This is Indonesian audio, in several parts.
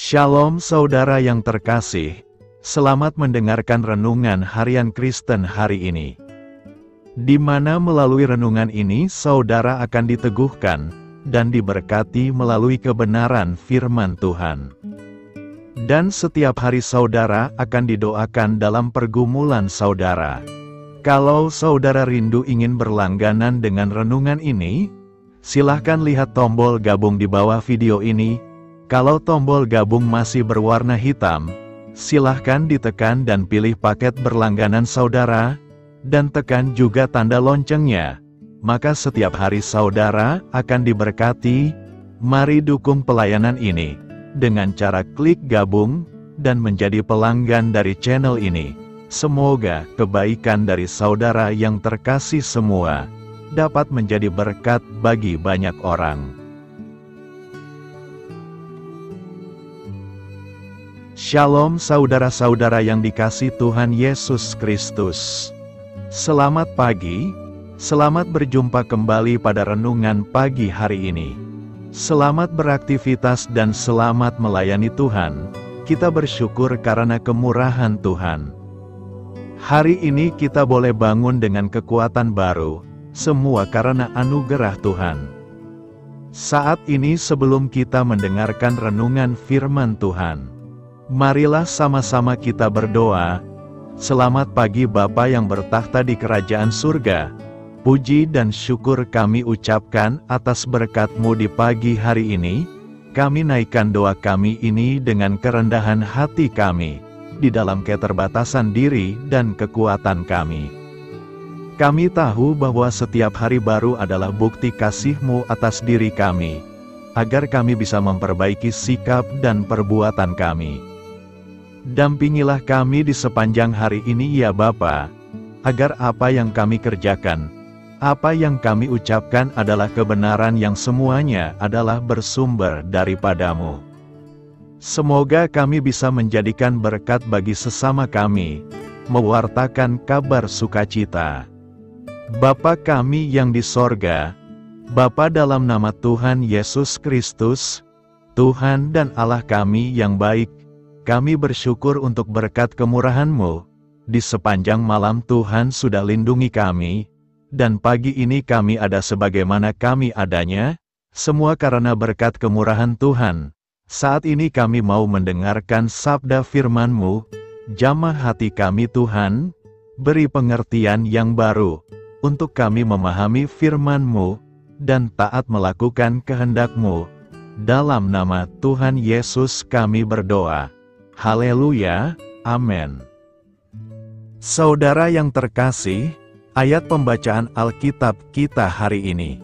Shalom saudara yang terkasih, selamat mendengarkan renungan harian Kristen hari ini. Di mana melalui renungan ini saudara akan diteguhkan dan diberkati melalui kebenaran firman Tuhan. Dan setiap hari saudara akan didoakan dalam pergumulan saudara. Kalau saudara rindu ingin berlangganan dengan renungan ini, silahkan lihat tombol gabung di bawah video ini. Kalau tombol gabung masih berwarna hitam, silahkan ditekan dan pilih paket berlangganan saudara, dan tekan juga tanda loncengnya. Maka setiap hari saudara akan diberkati. Mari dukung pelayanan ini dengan cara klik gabung dan menjadi pelanggan dari channel ini. Semoga kebaikan dari saudara yang terkasih semua dapat menjadi berkat bagi banyak orang. Shalom saudara-saudara yang dikasih Tuhan Yesus Kristus. Selamat pagi, selamat berjumpa kembali pada renungan pagi hari ini. Selamat beraktivitas dan selamat melayani Tuhan. Kita bersyukur karena kemurahan Tuhan. Hari ini kita boleh bangun dengan kekuatan baru, semua karena anugerah Tuhan. Saat ini sebelum kita mendengarkan renungan firman Tuhan, marilah sama-sama kita berdoa. Selamat pagi Bapa yang bertahta di kerajaan surga. Puji dan syukur kami ucapkan atas berkat-Mu di pagi hari ini. Kami naikkan doa kami ini dengan kerendahan hati kami, di dalam keterbatasan diri dan kekuatan kami. Kami tahu bahwa setiap hari baru adalah bukti kasih-Mu atas diri kami, agar kami bisa memperbaiki sikap dan perbuatan kami. Dampingilah kami di sepanjang hari ini ya Bapa, agar apa yang kami kerjakan, apa yang kami ucapkan adalah kebenaran yang semuanya adalah bersumber daripada-Mu. Semoga kami bisa menjadikan berkat bagi sesama kami, mewartakan kabar sukacita. Bapa kami yang di sorga, Bapa dalam nama Tuhan Yesus Kristus, Tuhan dan Allah kami yang baik, kami bersyukur untuk berkat kemurahan-Mu. Di sepanjang malam Tuhan sudah lindungi kami, dan pagi ini kami ada sebagaimana kami adanya, semua karena berkat kemurahan Tuhan. Saat ini kami mau mendengarkan sabda firman-Mu, jamah hati kami Tuhan, beri pengertian yang baru, untuk kami memahami firman-Mu, dan taat melakukan kehendak-Mu. Dalam nama Tuhan Yesus kami berdoa. Haleluya, amin. Saudara yang terkasih, ayat pembacaan Alkitab kita hari ini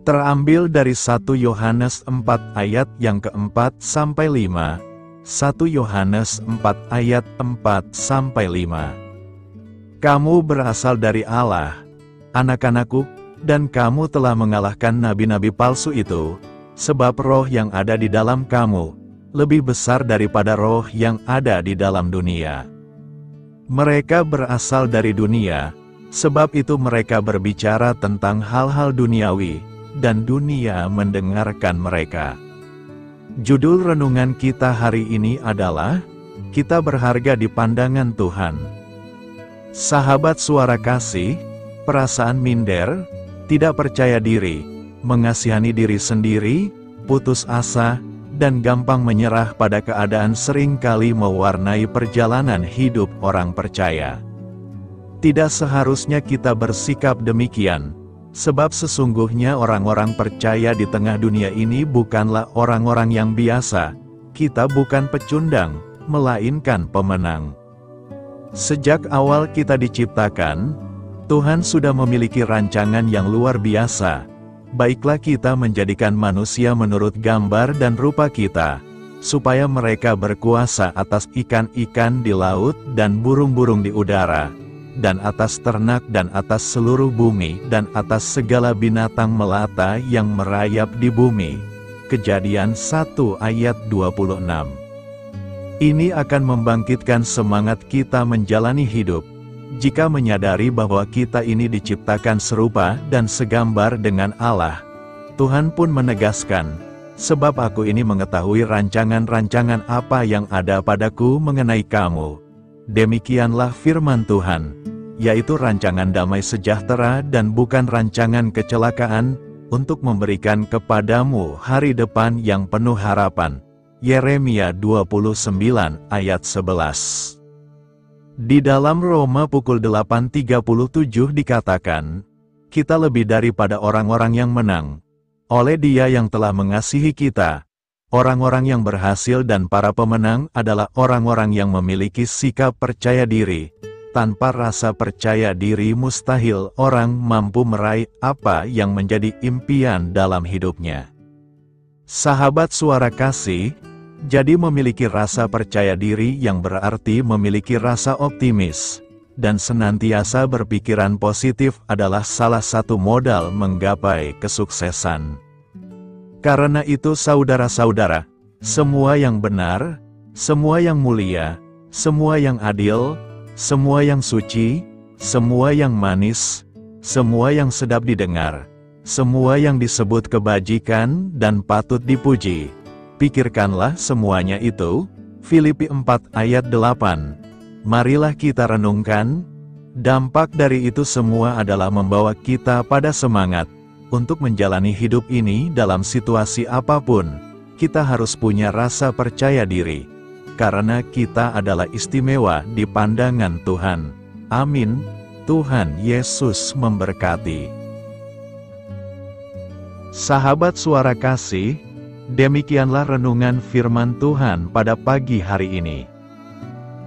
terambil dari 1 Yohanes 4 ayat yang keempat sampai 5. 1 Yohanes 4 ayat 4 sampai 5. Kamu berasal dari Allah, anak-anakku, dan kamu telah mengalahkan nabi-nabi palsu itu, sebab roh yang ada di dalam kamu lebih besar daripada roh yang ada di dalam dunia. Mereka berasal dari dunia, sebab itu mereka berbicara tentang hal-hal duniawi, dan dunia mendengarkan mereka. Judul renungan kita hari ini adalah, Kita Berharga di Pandangan Tuhan. Sahabat suara kasih, perasaan minder, tidak percaya diri, mengasihani diri sendiri, putus asa, dan gampang menyerah pada keadaan seringkali mewarnai perjalanan hidup orang percaya. Tidak seharusnya kita bersikap demikian, sebab sesungguhnya orang-orang percaya di tengah dunia ini bukanlah orang-orang yang biasa. Kita bukan pecundang, melainkan pemenang. Sejak awal kita diciptakan, Tuhan sudah memiliki rancangan yang luar biasa. Baiklah kita menjadikan manusia menurut gambar dan rupa kita, supaya mereka berkuasa atas ikan-ikan di laut dan burung-burung di udara, dan atas ternak dan atas seluruh bumi dan atas segala binatang melata yang merayap di bumi. Kejadian 1 ayat 26. Ini akan membangkitkan semangat kita menjalani hidup, jika menyadari bahwa kita ini diciptakan serupa dan segambar dengan Allah. Tuhan pun menegaskan, Sebab aku ini mengetahui rancangan-rancangan apa yang ada padaku mengenai kamu. Demikianlah firman Tuhan, yaitu rancangan damai sejahtera dan bukan rancangan kecelakaan, untuk memberikan kepadamu hari depan yang penuh harapan. Yeremia 29 ayat 11. Di dalam Roma pukul 8.37 dikatakan, kita lebih daripada orang-orang yang menang, oleh Dia yang telah mengasihi kita. Orang-orang yang berhasil dan para pemenang adalah orang-orang yang memiliki sikap percaya diri. Tanpa rasa percaya diri mustahil orang mampu meraih apa yang menjadi impian dalam hidupnya. Sahabat Suara Kasih, jadi memiliki rasa percaya diri yang berarti memiliki rasa optimis, dan senantiasa berpikiran positif adalah salah satu modal menggapai kesuksesan. Karena itu saudara-saudara, semua yang benar, semua yang mulia, semua yang adil, semua yang suci, semua yang manis, semua yang sedap didengar, semua yang disebut kebajikan dan patut dipuji, pikirkanlah semuanya itu. Filipi 4 ayat 8. Marilah kita renungkan, dampak dari itu semua adalah membawa kita pada semangat. Untuk menjalani hidup ini dalam situasi apapun, kita harus punya rasa percaya diri. Karena kita adalah istimewa di pandangan Tuhan. Amin. Tuhan Yesus memberkati. Sahabat Suara Kasih, demikianlah renungan firman Tuhan pada pagi hari ini.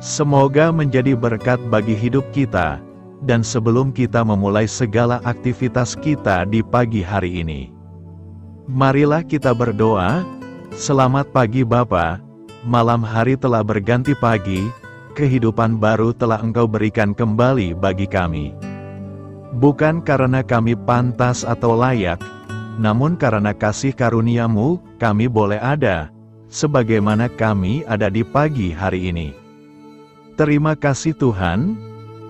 Semoga menjadi berkat bagi hidup kita. Dan sebelum kita memulai segala aktivitas kita di pagi hari ini, marilah kita berdoa. Selamat pagi Bapa, malam hari telah berganti pagi, kehidupan baru telah Engkau berikan kembali bagi kami. Bukan karena kami pantas atau layak, namun karena kasih karunia-Mu, kami boleh ada, sebagaimana kami ada di pagi hari ini. Terima kasih Tuhan,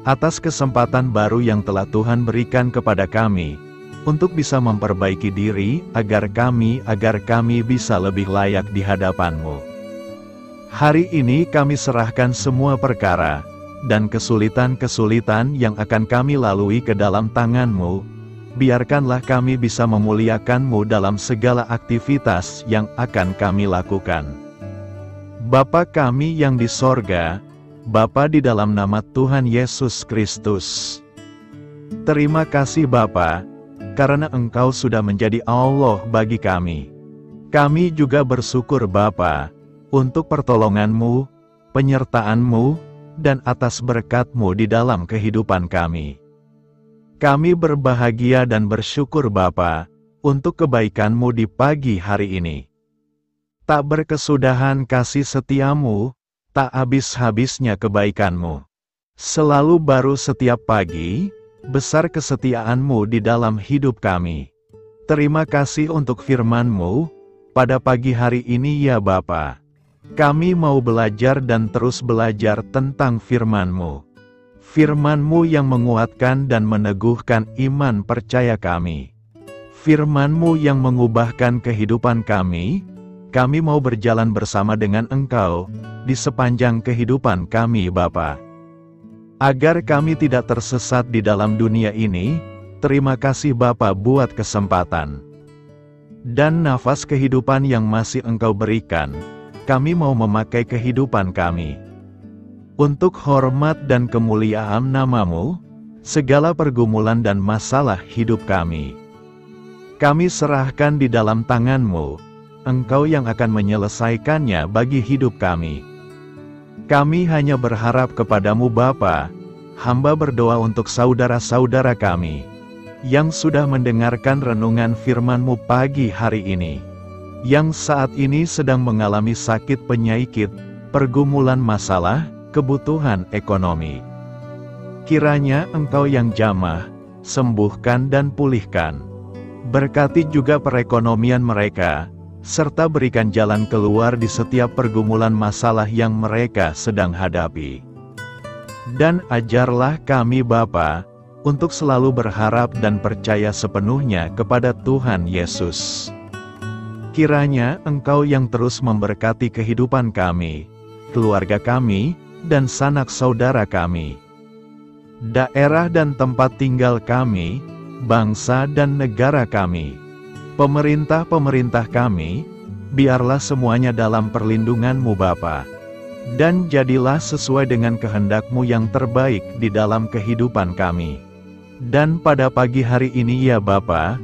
atas kesempatan baru yang telah Tuhan berikan kepada kami, untuk bisa memperbaiki diri, agar kami bisa lebih layak di hadapan-Mu. Hari ini kami serahkan semua perkara, dan kesulitan-kesulitan yang akan kami lalui ke dalam tangan-Mu. Biarkanlah kami bisa memuliakan-Mu dalam segala aktivitas yang akan kami lakukan. Bapa kami yang di sorga, Bapa di dalam nama Tuhan Yesus Kristus. Terima kasih Bapa, karena Engkau sudah menjadi Allah bagi kami. Kami juga bersyukur Bapa, untuk pertolongan-Mu, penyertaan-Mu, dan atas berkat-Mu di dalam kehidupan kami. Kami berbahagia dan bersyukur Bapa, untuk kebaikan-Mu di pagi hari ini. Tak berkesudahan kasih setia-Mu, tak habis-habisnya kebaikan-Mu. Selalu baru setiap pagi, besar kesetiaan-Mu di dalam hidup kami. Terima kasih untuk firman-Mu, pada pagi hari ini ya Bapa. Kami mau belajar dan terus belajar tentang firman-Mu. Firman-Mu yang menguatkan dan meneguhkan iman percaya kami. Firman-Mu yang mengubahkan kehidupan kami. Kami mau berjalan bersama dengan Engkau, di sepanjang kehidupan kami Bapa. Agar kami tidak tersesat di dalam dunia ini, terima kasih Bapa buat kesempatan dan nafas kehidupan yang masih Engkau berikan. Kami mau memakai kehidupan kami untuk hormat dan kemuliaan nama-Mu. Segala pergumulan dan masalah hidup kami serahkan di dalam tangan-Mu. Engkau yang akan menyelesaikannya bagi hidup kami. Kami hanya berharap kepadamu Bapa. Hamba berdoa untuk saudara-saudara kami, yang sudah mendengarkan renungan firman-Mu pagi hari ini, yang saat ini sedang mengalami sakit penyakit, pergumulan masalah, kebutuhan ekonomi. Kiranya Engkau yang jamah, sembuhkan dan pulihkan. Berkati juga perekonomian mereka, serta berikan jalan keluar di setiap pergumulan masalah yang mereka sedang hadapi. Dan ajarlah kami Bapa, untuk selalu berharap dan percaya sepenuhnya kepada Tuhan Yesus. Kiranya Engkau yang terus memberkati kehidupan kami, keluarga kami, dan sanak saudara kami, daerah dan tempat tinggal kami, bangsa dan negara kami, pemerintah-pemerintah kami, biarlah semuanya dalam perlindungan-Mu Bapa. Dan jadilah sesuai dengan kehendak-Mu yang terbaik di dalam kehidupan kami. Dan pada pagi hari ini ya Bapa,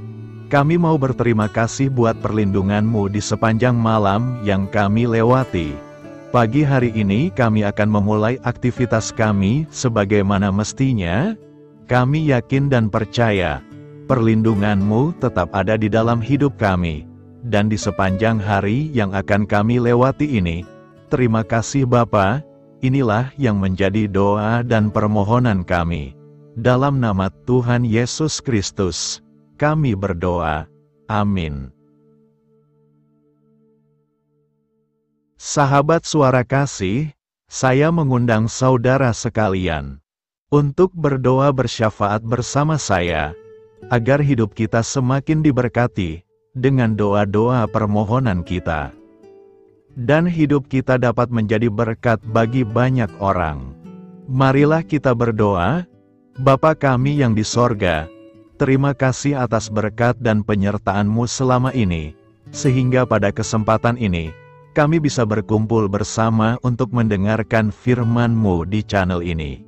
kami mau berterima kasih buat perlindungan-Mu di sepanjang malam yang kami lewati. Pagi hari ini kami akan memulai aktivitas kami sebagaimana mestinya. Kami yakin dan percaya, perlindungan-Mu tetap ada di dalam hidup kami. Dan di sepanjang hari yang akan kami lewati ini, terima kasih Bapa, inilah yang menjadi doa dan permohonan kami. Dalam nama Tuhan Yesus Kristus, kami berdoa. Amin. Sahabat Suara Kasih, saya mengundang saudara sekalian untuk berdoa bersyafaat bersama saya, agar hidup kita semakin diberkati dengan doa-doa permohonan kita. Dan hidup kita dapat menjadi berkat bagi banyak orang. Marilah kita berdoa. Bapa kami yang di sorga, terima kasih atas berkat dan penyertaan-Mu selama ini, sehingga pada kesempatan ini, kami bisa berkumpul bersama untuk mendengarkan firman-Mu di channel ini.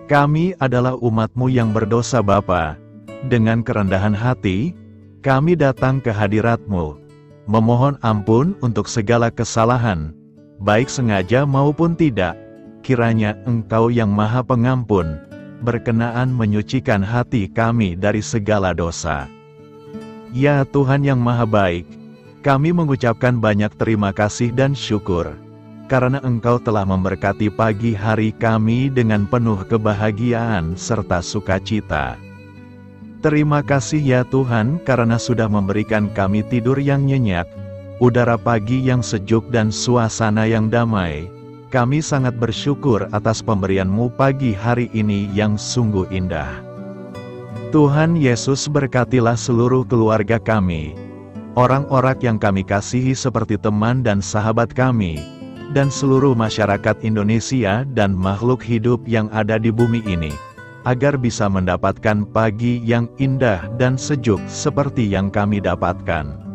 Kami adalah umat-Mu yang berdosa Bapa. Dengan kerendahan hati, kami datang ke hadirat-Mu, memohon ampun untuk segala kesalahan, baik sengaja maupun tidak. Kiranya Engkau yang Maha Pengampun, berkenaan menyucikan hati kami dari segala dosa. Ya Tuhan yang Maha Baik, kami mengucapkan banyak terima kasih dan syukur, karena Engkau telah memberkati pagi hari kami dengan penuh kebahagiaan serta sukacita. Terima kasih ya Tuhan karena sudah memberikan kami tidur yang nyenyak, udara pagi yang sejuk dan suasana yang damai. Kami sangat bersyukur atas pemberian-Mu pagi hari ini yang sungguh indah. Tuhan Yesus berkatilah seluruh keluarga kami, orang-orang yang kami kasihi seperti teman dan sahabat kami, dan seluruh masyarakat Indonesia dan makhluk hidup yang ada di bumi ini, agar bisa mendapatkan pagi yang indah dan sejuk seperti yang kami dapatkan.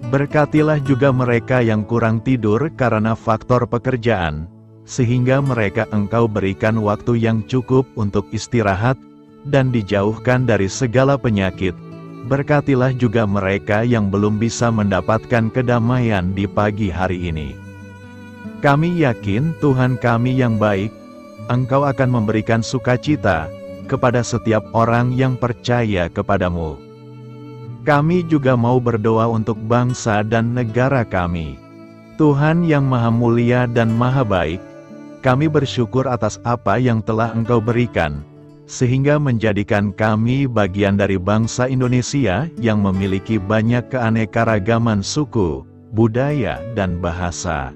Berkatilah juga mereka yang kurang tidur karena faktor pekerjaan, sehingga mereka Engkau berikan waktu yang cukup untuk istirahat, dan dijauhkan dari segala penyakit. Berkatilah juga mereka yang belum bisa mendapatkan kedamaian di pagi hari ini. Kami yakin Tuhan kami yang baik, Engkau akan memberikan sukacita kepada setiap orang yang percaya kepada-Mu. Kami juga mau berdoa untuk bangsa dan negara kami. Tuhan yang Maha Mulia dan Maha Baik, kami bersyukur atas apa yang telah Engkau berikan, sehingga menjadikan kami bagian dari bangsa Indonesia yang memiliki banyak keanekaragaman suku, budaya, dan bahasa.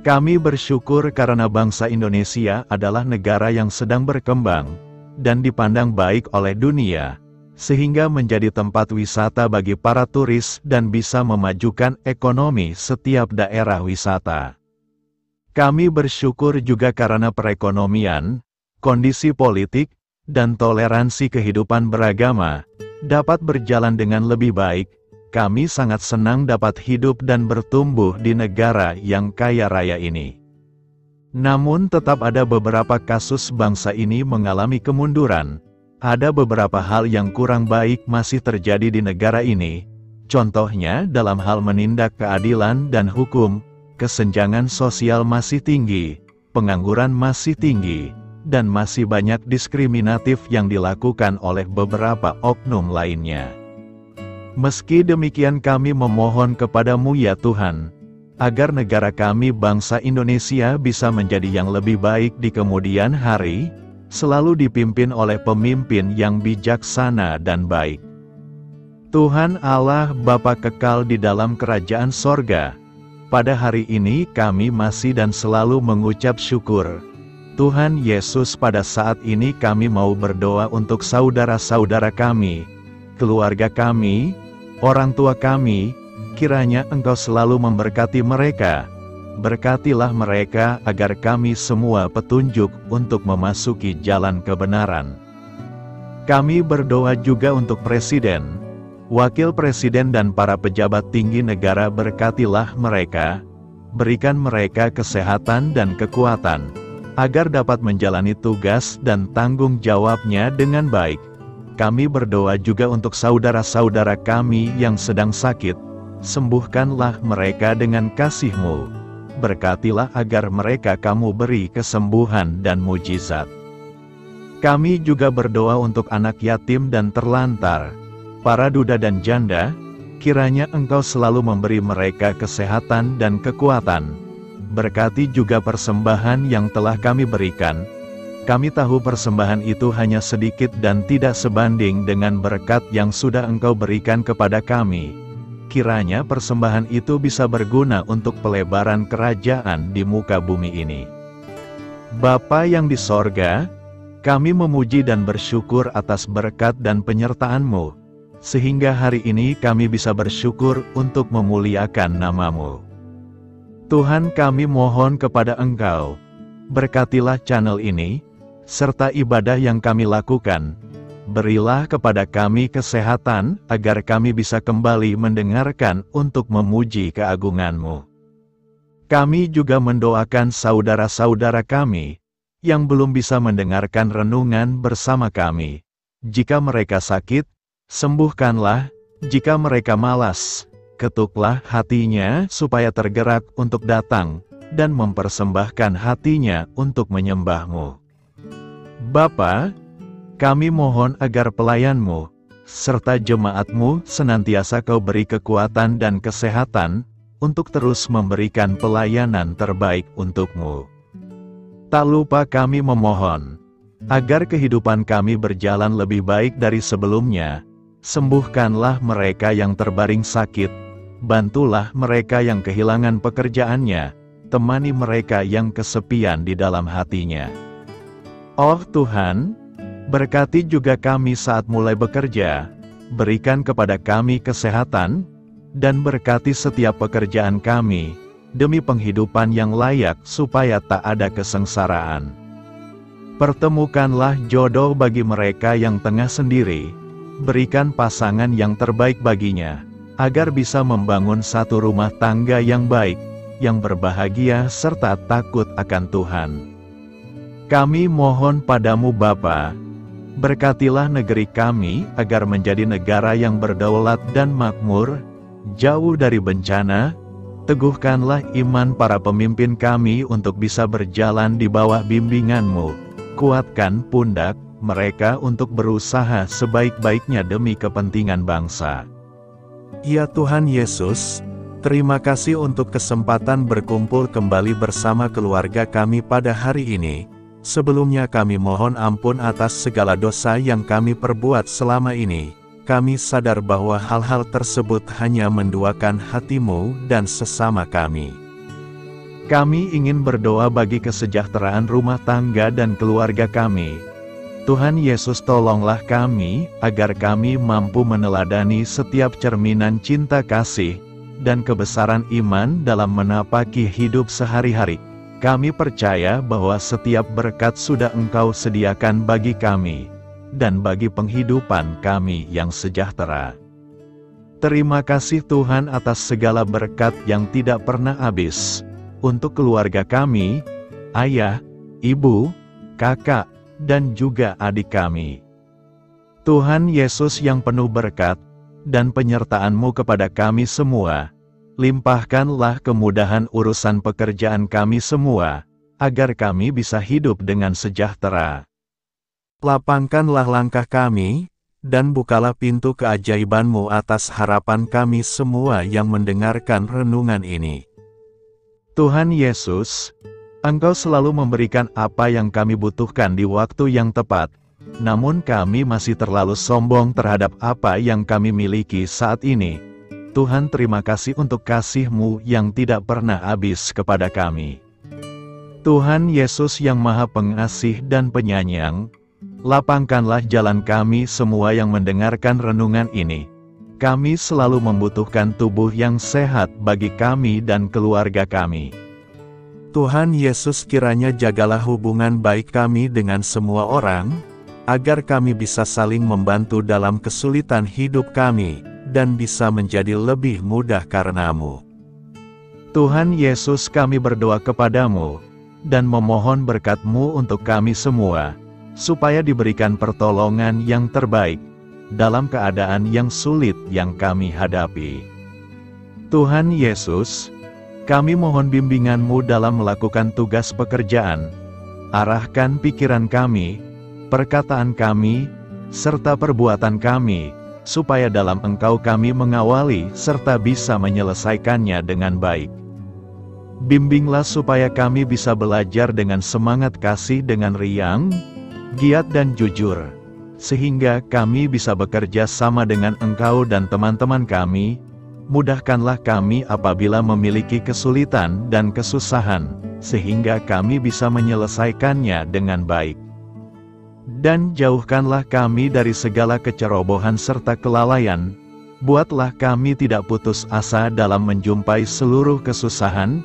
Kami bersyukur karena bangsa Indonesia adalah negara yang sedang berkembang, dan dipandang baik oleh dunia, sehingga menjadi tempat wisata bagi para turis dan bisa memajukan ekonomi setiap daerah wisata. Kami bersyukur juga karena perekonomian, kondisi politik, dan toleransi kehidupan beragama dapat berjalan dengan lebih baik. Kami sangat senang dapat hidup dan bertumbuh di negara yang kaya raya ini. Namun tetap ada beberapa kasus bangsa ini mengalami kemunduran. Ada beberapa hal yang kurang baik masih terjadi di negara ini. Contohnya dalam hal menindak keadilan dan hukum, kesenjangan sosial masih tinggi, pengangguran masih tinggi, dan masih banyak diskriminatif yang dilakukan oleh beberapa oknum lainnya. Meski demikian kami memohon kepada-Mu ya Tuhan, agar negara kami bangsa Indonesia bisa menjadi yang lebih baik di kemudian hari, selalu dipimpin oleh pemimpin yang bijaksana dan baik. Tuhan Allah Bapa kekal di dalam kerajaan sorga, pada hari ini kami masih dan selalu mengucap syukur. Tuhan Yesus, pada saat ini kami mau berdoa untuk saudara-saudara kami, keluarga kami, orang tua kami, kiranya Engkau selalu memberkati mereka. Berkatilah mereka agar kami semua petunjuk untuk memasuki jalan kebenaran. Kami berdoa juga untuk Presiden, Wakil Presiden dan para pejabat tinggi negara. Berkatilah mereka, berikan mereka kesehatan dan kekuatan, agar dapat menjalani tugas dan tanggung jawabnya dengan baik. Kami berdoa juga untuk saudara-saudara kami yang sedang sakit, sembuhkanlah mereka dengan kasih-Mu. Berkatilah agar mereka Kamu beri kesembuhan dan mujizat. Kami juga berdoa untuk anak yatim dan terlantar, para duda dan janda, kiranya Engkau selalu memberi mereka kesehatan dan kekuatan. Berkati juga persembahan yang telah kami berikan. Kami tahu persembahan itu hanya sedikit dan tidak sebanding dengan berkat yang sudah Engkau berikan kepada kami. Kiranya persembahan itu bisa berguna untuk pelebaran kerajaan di muka bumi ini. Bapa yang di sorga, kami memuji dan bersyukur atas berkat dan penyertaan-Mu, sehingga hari ini kami bisa bersyukur untuk memuliakan nama-Mu. Tuhan, kami mohon kepada Engkau, berkatilah channel ini, serta ibadah yang kami lakukan. Berilah kepada kami kesehatan, agar kami bisa kembali mendengarkan untuk memuji keagungan-Mu. Kami juga mendoakan saudara-saudara kami, yang belum bisa mendengarkan renungan bersama kami. Jika mereka sakit, sembuhkanlah. Jika mereka malas, ketuklah hatinya supaya tergerak untuk datang, dan mempersembahkan hatinya untuk menyembah-Mu. Bapa, kami mohon agar pelayan-Mu, serta jemaat-Mu senantiasa Kau beri kekuatan dan kesehatan, untuk terus memberikan pelayanan terbaik untuk-Mu. Tak lupa kami memohon, agar kehidupan kami berjalan lebih baik dari sebelumnya. Sembuhkanlah mereka yang terbaring sakit, bantulah mereka yang kehilangan pekerjaannya, temani mereka yang kesepian di dalam hatinya. Oh Tuhan, berkati juga kami saat mulai bekerja, berikan kepada kami kesehatan, dan berkati setiap pekerjaan kami, demi penghidupan yang layak supaya tak ada kesengsaraan. Pertemukanlah jodoh bagi mereka yang tengah sendiri, berikan pasangan yang terbaik baginya, agar bisa membangun satu rumah tangga yang baik, yang berbahagia serta takut akan Tuhan. Kami mohon padamu Bapa, berkatilah negeri kami agar menjadi negara yang berdaulat dan makmur, jauh dari bencana. Teguhkanlah iman para pemimpin kami untuk bisa berjalan di bawah bimbingan-Mu. Kuatkan pundak mereka untuk berusaha sebaik-baiknya demi kepentingan bangsa. Ya Tuhan Yesus, terima kasih untuk kesempatan berkumpul kembali bersama keluarga kami pada hari ini. Sebelumnya kami mohon ampun atas segala dosa yang kami perbuat selama ini. Kami sadar bahwa hal-hal tersebut hanya menduakan hati-Mu dan sesama kami. Kami ingin berdoa bagi kesejahteraan rumah tangga dan keluarga kami. Tuhan Yesus, tolonglah kami, agar kami mampu meneladani setiap cerminan cinta kasih, dan kebesaran iman dalam menapaki hidup sehari-hari. Kami percaya bahwa setiap berkat sudah Engkau sediakan bagi kami, dan bagi penghidupan kami yang sejahtera. Terima kasih Tuhan atas segala berkat yang tidak pernah habis, untuk keluarga kami, ayah, ibu, kakak, dan juga adik kami. Tuhan Yesus yang penuh berkat, dan penyertaan-Mu kepada kami semua, limpahkanlah kemudahan urusan pekerjaan kami semua, agar kami bisa hidup dengan sejahtera. Lapangkanlah langkah kami, dan bukalah pintu keajaiban-Mu atas harapan kami semua yang mendengarkan renungan ini. Tuhan Yesus, Engkau selalu memberikan apa yang kami butuhkan di waktu yang tepat, namun kami masih terlalu sombong terhadap apa yang kami miliki saat ini. Tuhan, terima kasih untuk kasih-Mu yang tidak pernah habis kepada kami. Tuhan Yesus yang Maha Pengasih dan Penyayang, lapangkanlah jalan kami semua yang mendengarkan renungan ini. Kami selalu membutuhkan tubuh yang sehat bagi kami dan keluarga kami. Tuhan Yesus, kiranya jagalah hubungan baik kami dengan semua orang, agar kami bisa saling membantu dalam kesulitan hidup kami, dan bisa menjadi lebih mudah karena-Mu. Tuhan Yesus, kami berdoa kepadamu, dan memohon berkat-Mu untuk kami semua, supaya diberikan pertolongan yang terbaik, dalam keadaan yang sulit yang kami hadapi. Tuhan Yesus, kami mohon bimbingan-Mu dalam melakukan tugas pekerjaan. Arahkan pikiran kami, perkataan kami, serta perbuatan kami, supaya dalam Engkau kami mengawali serta bisa menyelesaikannya dengan baik. Bimbinglah supaya kami bisa belajar dengan semangat kasih dengan riang, giat dan jujur, sehingga kami bisa bekerja sama dengan Engkau dan teman-teman kami. Mudahkanlah kami apabila memiliki kesulitan dan kesusahan, sehingga kami bisa menyelesaikannya dengan baik. Dan jauhkanlah kami dari segala kecerobohan serta kelalaian. Buatlah kami tidak putus asa dalam menjumpai seluruh kesusahan.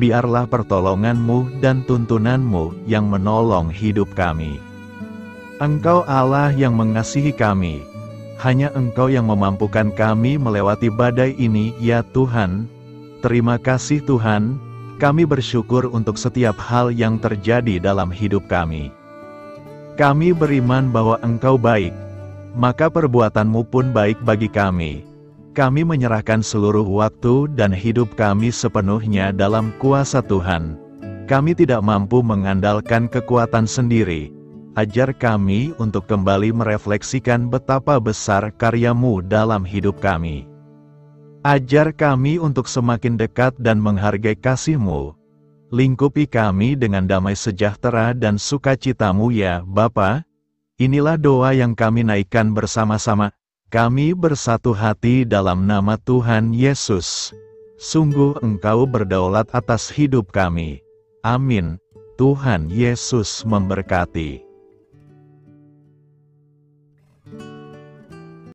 Biarlah pertolongan-Mu dan tuntunan-Mu yang menolong hidup kami. Engkau Allah yang mengasihi kami. Hanya Engkau yang memampukan kami melewati badai ini, ya Tuhan. Terima kasih Tuhan, kami bersyukur untuk setiap hal yang terjadi dalam hidup kami. Kami beriman bahwa Engkau baik, maka perbuatan-Mu pun baik bagi kami. Kami menyerahkan seluruh waktu dan hidup kami sepenuhnya dalam kuasa Tuhan. Kami tidak mampu mengandalkan kekuatan sendiri. Ajar kami untuk kembali merefleksikan betapa besar karya-Mu dalam hidup kami. Ajar kami untuk semakin dekat dan menghargai kasih-Mu. Lingkupi kami dengan damai sejahtera dan sukacita-Mu ya Bapa. Inilah doa yang kami naikkan bersama-sama. Kami bersatu hati dalam nama Tuhan Yesus. Sungguh Engkau berdaulat atas hidup kami. Amin. Tuhan Yesus memberkati.